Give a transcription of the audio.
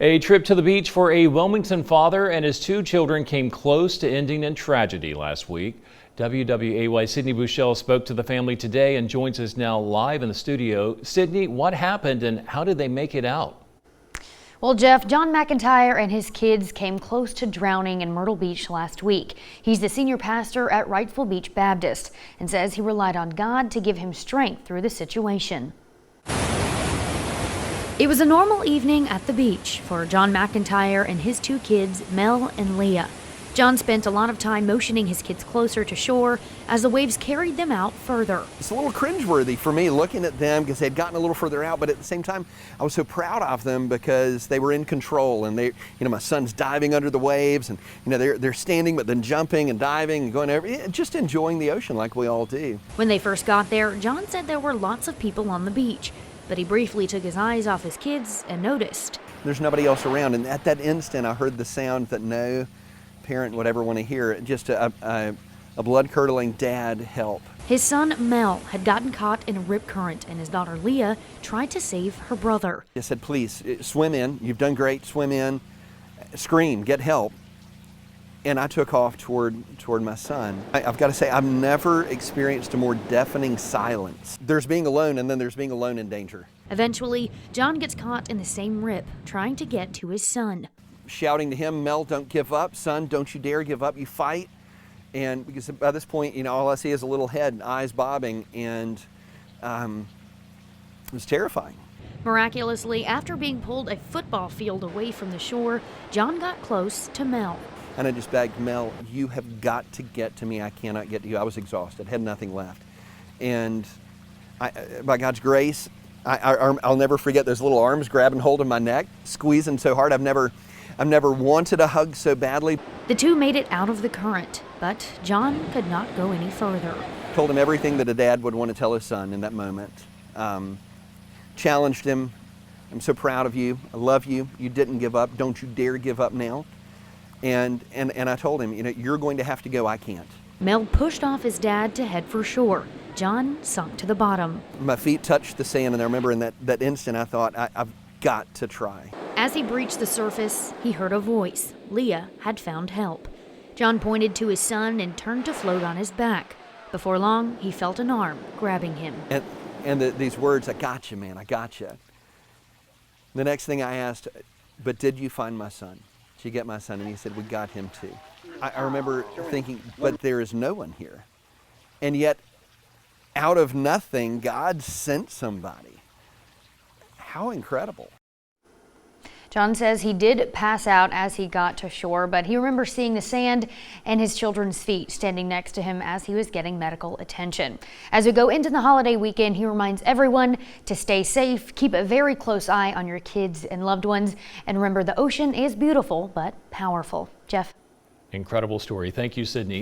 A trip to the beach for a Wilmington father and his two children came close to ending in tragedy last week. WWAY Sydney Bouchelle spoke to the family today and joins us now live in the studio. Sydney, what happened and how did they make it out? Well, Jeff, John McIntyre and his kids came close to drowning in Myrtle Beach last week. He's the senior pastor at Rightful Beach Baptist and says he relied on God to give him strength through the situation. It was a normal evening at the beach for John McIntyre and his two kids, Mel and Leah. John spent a lot of time motioning his kids closer to shore as the waves carried them out further. It's a little cringeworthy for me looking at them because they'd gotten a little further out, but at the same time, I was so proud of them because they were in control and they, my son's diving under the waves and, they're standing but then jumping and diving and going over, just enjoying the ocean like we all do. When they first got there, John said there were lots of people on the beach, but he briefly took his eyes off his kids and noticed there's nobody else around, and at that instant I heard the sound that no parent would ever want to hear, just a blood-curdling "Dad, help." His son Mel had gotten caught in a rip current and his daughter Leah tried to save her brother. I said, please swim in, you've done great, swim in, scream, get help. And I took off toward my son. I've got to say, I've never experienced a more deafening silence. There's being alone, and then there's being alone in danger. Eventually, John gets caught in the same rip, trying to get to his son. Shouting to him, Mel, don't give up. Son, don't you dare give up. You fight. And because by this point, all I see is a little head and eyes bobbing, and it was terrifying. Miraculously, after being pulled a football field away from the shore, John got close to Mel. And I just begged, Mel, you have got to get to me. I cannot get to you. I was exhausted, had nothing left. And by God's grace, I'll never forget those little arms grabbing hold of my neck, squeezing so hard. I've never wanted a hug so badly. The two made it out of the current, but John could not go any further. Told him everything that a dad would want to tell his son in that moment. Challenged him. I'm so proud of you. I love you. You didn't give up. Don't you dare give up now. And I told him, you're going to have to go. I can't. Mel pushed off his dad to head for shore. John sunk to the bottom. My feet touched the sand, and I remember in that instant I thought, I've got to try. As he breached the surface, he heard a voice. Leah had found help. John pointed to his son and turned to float on his back. Before long, he felt an arm grabbing him. And these words, I got you, man, I got you. The next thing I asked, but did you find my son? Did you get my son? And he said, we got him too. I remember thinking, but there is no one here. And yet, out of nothing, God sent somebody. How incredible. John says he did pass out as he got to shore, but he remembers seeing the sand and his children's feet standing next to him as he was getting medical attention. As we go into the holiday weekend, he reminds everyone to stay safe, keep a very close eye on your kids and loved ones, and remember the ocean is beautiful but powerful. Jeff? Incredible story. Thank you, Sydney.